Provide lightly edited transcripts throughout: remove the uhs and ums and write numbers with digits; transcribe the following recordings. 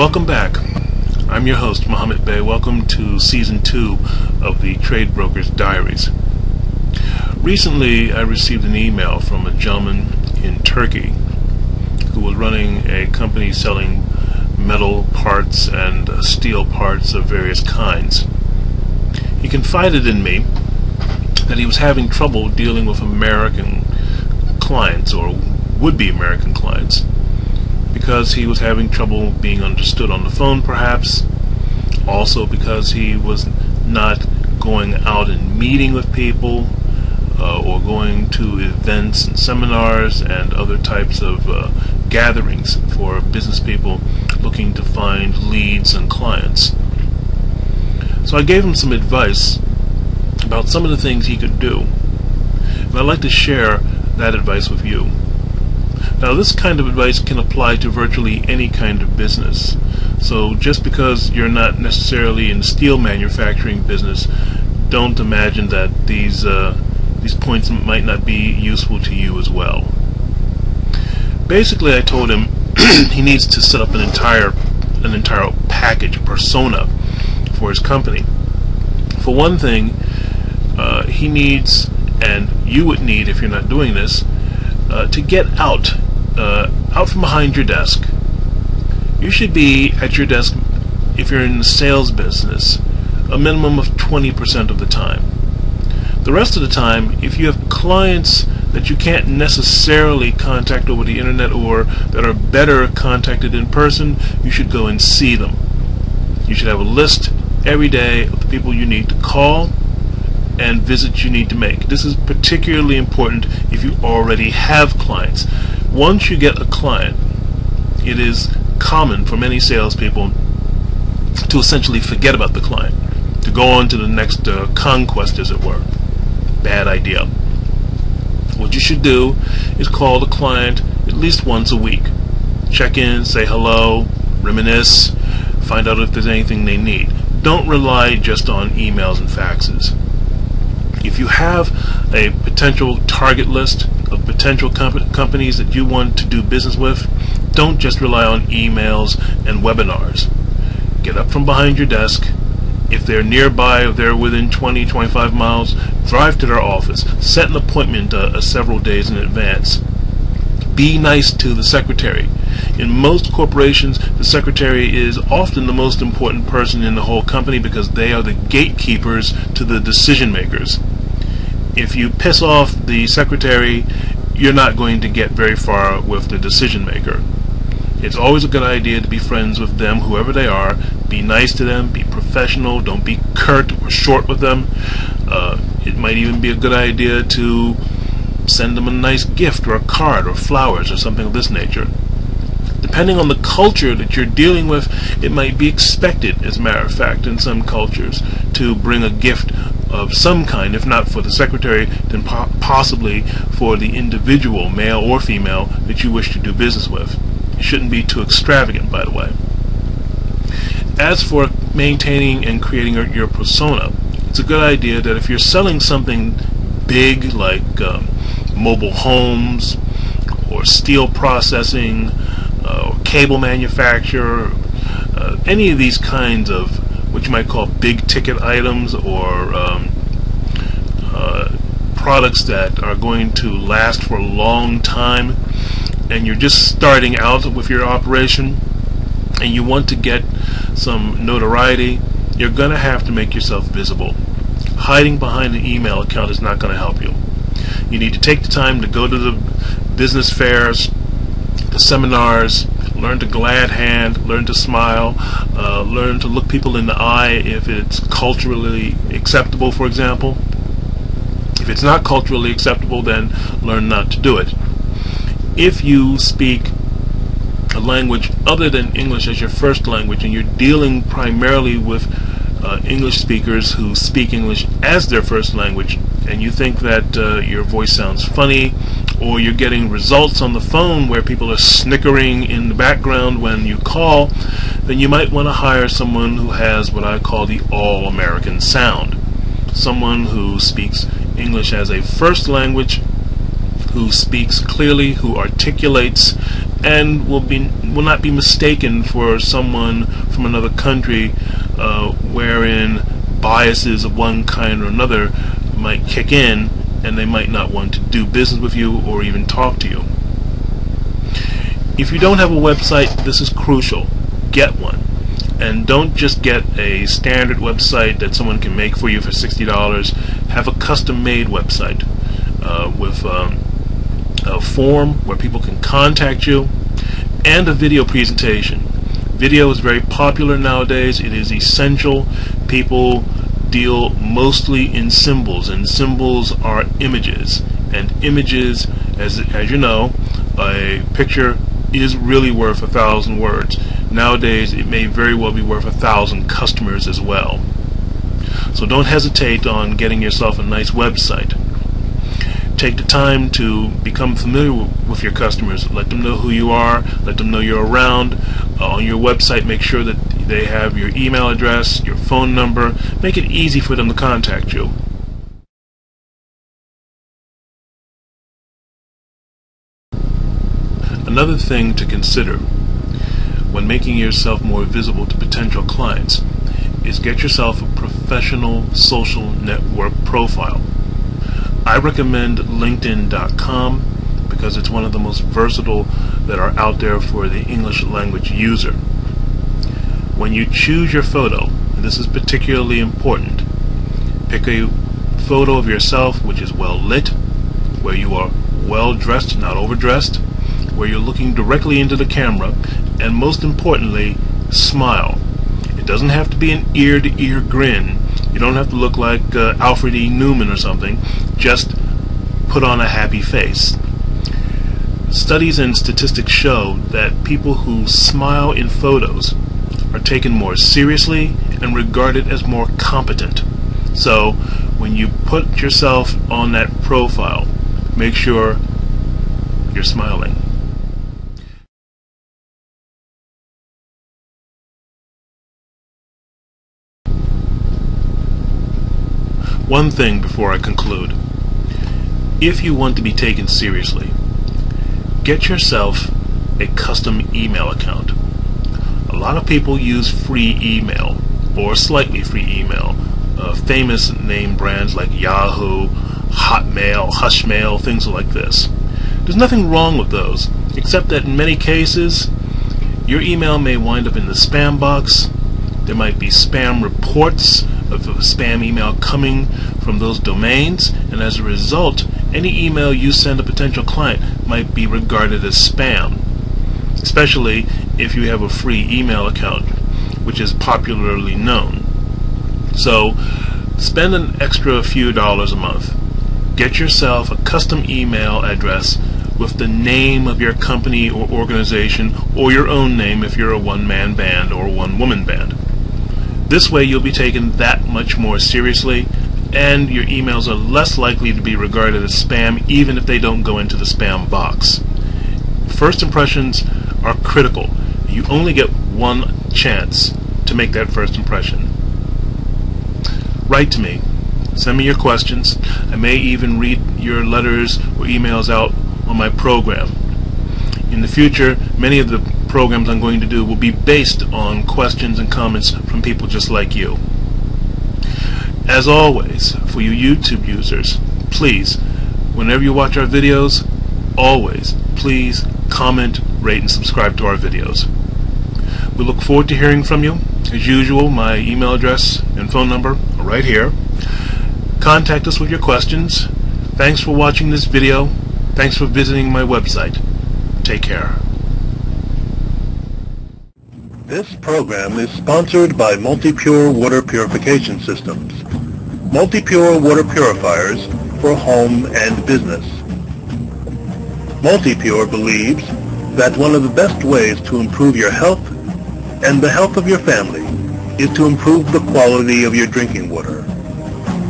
Welcome back. I'm your host, Mohammed Bey. Welcome to Season 2 of the Trade Broker's Diaries. Recently, I received an email from a gentleman in Turkey who was running a company selling metal parts and steel parts of various kinds. He confided in me that he was having trouble dealing with American clients, or would-be American clients, because he was having trouble being understood on the phone, perhaps. Also because he was not going out and meeting with people or going to events and seminars and other types of gatherings for business people looking to find leads and clients. So I gave him some advice about some of the things he could do, and I'd like to share that advice with you. Now, this kind of advice can apply to virtually any kind of business. So just because you're not necessarily in the steel manufacturing business, don't imagine that these points might not be useful to you as well. Basically, I told him he needs to set up an entire package, a persona for his company. For one thing, he needs, and you would need if you're not doing this, to get out from behind your desk. You should be at your desk, if you're in the sales business, a minimum of 20% of the time. The rest of the time, if you have clients that you can't necessarily contact over the internet or that are better contacted in person, you should go and see them. You should have a list every day of the people you need to call and visits you need to make. This is particularly important if you already have clients. Once you get a client, it is common for many salespeople to essentially forget about the client, to go on to the next conquest, as it were. Bad idea. What you should do is call the client at least once a week. Check in, say hello, reminisce, find out if there's anything they need. Don't rely just on emails and faxes. If you have a potential target list of potential companies that you want to do business with, don't just rely on emails and webinars. Get up from behind your desk. If they're nearby, if they're within 20, 25 miles, drive to their office. Set an appointment several days in advance. Be nice to the secretary. In most corporations, the secretary is often the most important person in the whole company because they are the gatekeepers to the decision makers. If you piss off the secretary, you're not going to get very far with the decision maker. It's always a good idea to be friends with them, whoever they are. Be nice to them, be professional, don't be curt or short with them. It might even be a good idea to send them a nice gift or a card or flowers or something of this nature. Depending on the culture that you're dealing with, it might be expected, as a matter of fact, in some cultures, to bring a gift of some kind, if not for the secretary, then possibly for the individual, male or female, that you wish to do business with. It shouldn't be too extravagant, by the way. As for maintaining and creating your persona, it's a good idea that if you're selling something big like mobile homes or steel processing or cable manufacture, any of these kinds of what you might call big ticket items or products that are going to last for a long time, and you're just starting out with your operation and you want to get some notoriety, you're going to have to make yourself visible. Hiding behind an email account is not going to help you. You need to take the time to go to the business fairs, the seminars, learn to glad hand, learn to smile, learn to look people in the eye if it's culturally acceptable, for example. If it's not culturally acceptable, then learn not to do it. If you speak a language other than English as your first language and you're dealing primarily with English speakers who speak English as their first language, and you think that your voice sounds funny, or you're getting results on the phone where people are snickering in the background when you call, then you might want to hire someone who has what I call the all-American sound. Someone who speaks English as a first language, who speaks clearly, who articulates, and will not be mistaken for someone from another country, wherein biases of one kind or another might kick in, and they might not want to do business with you or even talk to you. If you don't have a website, this is crucial. Get one. And don't just get a standard website that someone can make for you for $60. Have a custom-made website with a form where people can contact you, and a video presentation. Video is very popular nowadays. It is essential. People deal mostly in symbols, and symbols are images. And images, as you know, a picture is really worth 1,000 words. Nowadays, it may very well be worth 1,000 customers as well. So don't hesitate on getting yourself a nice website. Take the time to become familiar with your customers. Let them know who you are. Let them know you're around. On your website, make sure that they have your email address, your phone number. Make it easy for them to contact you. Another thing to consider when making yourself more visible to potential clients is get yourself a professional social network profile. I recommend LinkedIn.com because it's one of the most versatile that are out there for the English language user. When you choose your photo, and this is particularly important, pick a photo of yourself which is well lit, where you are well dressed, not overdressed, where you're looking directly into the camera, and most importantly, smile. It doesn't have to be an ear-to-ear grin. You don't have to look like Alfred E. Newman or something. Just put on a happy face. Studies and statistics show that people who smile in photos are taken more seriously and regarded as more competent. So when you put yourself on that profile, make sure you're smiling. One thing before I conclude. If you want to be taken seriously, get yourself a custom email account. A lot of people use free email or slightly free email. Famous name brands like Yahoo, Hotmail, Hushmail, things like this. There's nothing wrong with those, except that in many cases, your email may wind up in the spam box. There might be spam reports of a spam email coming from those domains, and as a result, any email you send a potential client might be regarded as spam, especially if you have a free email account, which is popularly known. So spend an extra few dollars a month. Get yourself a custom email address with the name of your company or organization, or your own name if you're a one-man band or one-woman band. This way you'll be taken that much more seriously, and your emails are less likely to be regarded as spam, even if they don't go into the spam box. First impressions are critical. You only get one chance to make that first impression. Write to me. Send me your questions. I may even read your letters or emails out on my program. In the future, many of the programs I'm going to do will be based on questions and comments from people just like you. As always, for you YouTube users, please, whenever you watch our videos, always, please comment, rate, and subscribe to our videos. We look forward to hearing from you. As usual, my email address and phone number are right here. Contact us with your questions. Thanks for watching this video. Thanks for visiting my website. Take care. This program is sponsored by Multi-Pure Water Purification Systems. Multi-Pure water purifiers for home and business. Multi-Pure believes that one of the best ways to improve your health and the health of your family is to improve the quality of your drinking water.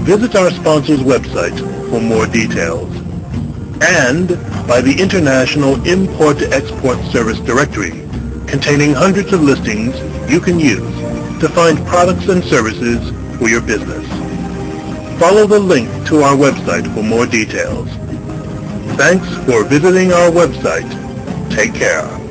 Visit our sponsor's website for more details. And by the International Import-Export Service Directory, containing hundreds of listings you can use to find products and services for your business. Follow the link to our website for more details. Thanks for visiting our website. Take care.